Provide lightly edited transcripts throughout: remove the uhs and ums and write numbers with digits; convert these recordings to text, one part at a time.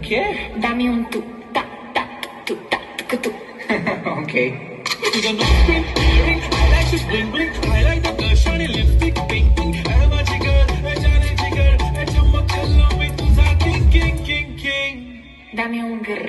Che? Dammi un tu, ta, ta, tu, ta, tu. Ok. तुझं note print earring eyelashes bling bling highlighter blush आणि lipstick pink pink अरे माझी girl जाण्याची girl चमक खाल्लो मी तुझा king king king king Dammi un grr.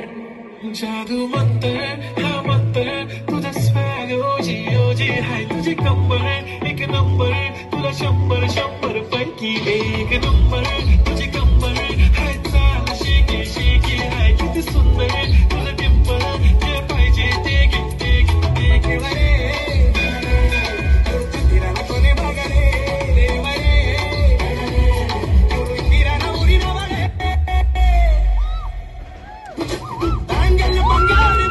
जादू मंतर हा मंतर तुझा स्वॅग ओजी ओजी हाय तुझी कंबर एक नंबर तुला 100 पैकी एक नंबर तुझी कंबर हाय चाल शेकी शेकी हाय किती सुंदर तुझं टिंपल जे पाहिजे ते घे वरे तिराना कोणी भागरे रे वरे तिराना उडी नवरे Bangal Bangari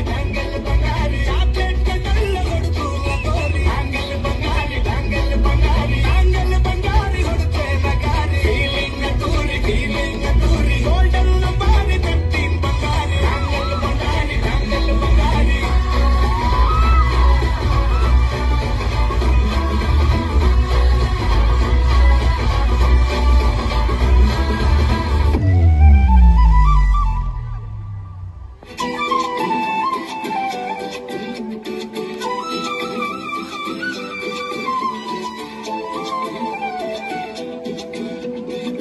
Bangal Bangari chocolate ke dalla godu la gori Bangal Bangari godu nagari feeling naturi golden nambari tattin Bangari Bangal Bangari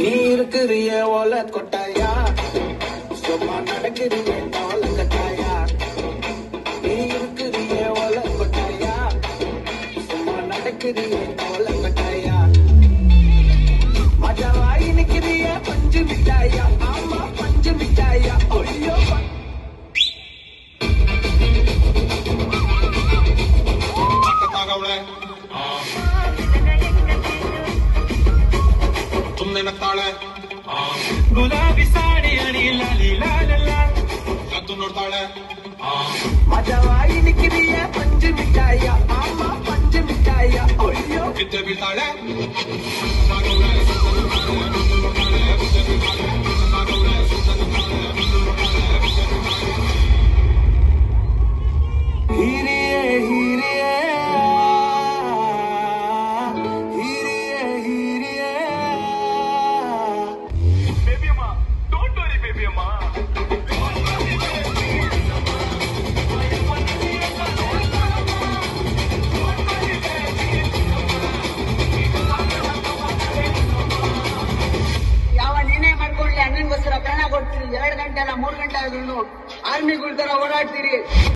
நீருக்குரிய ஓலை கொட்டாயா சும்மா நடக்குறிய ஓலை கட்டாயா நீருக்குரிய ஓலை கொட்டாயா சும்மா நடக்குறிய ஓலை கட்டாயா மஜாவாய் நிக்கிறிய பஞ்சு மிட்டாயா ஆமா பஞ்சு மிட்டாயா ஐயோ तुमने नक्ताಳೆ ಗುಲಾಬಿ ಸಾಡಿ ಅಡಿ ಲಾಲಿ ಲಾಲ ಅದು ನೋಡ್ತಾಳೆ ಮಜಾವಾಯಿ ನಿಕ್ಕಿರಿಯ ಪಂಚು ಮಿಠಾಯ ಆಮ ಪಂಚು ಮಿಠಾಯ ಅಯ್ಯೋ ಬಿದ್ದೆ ಬೀಳ್ತಾಳೆ ಹಿರಿಯೇ ಹಿರಿಯೇ Baby Amma, don't worry, baby Amma. ಯಾವ ನೀನೇ ಮಾಡ್ಕೊಳ್ಳಿ ಅಣ್ಣನಿಗೋಸ್ಕರ ಪ್ರಾಣ ಕೊಡ್ತೀರಿ 2 ಗಂಟೆ ಅಲ್ಲ 3 ಗಂಟೆ ಆದ್ರೂ ಆರ್ಮಿಗಳ ತರ ಓಡಾಡ್ತೀರಿ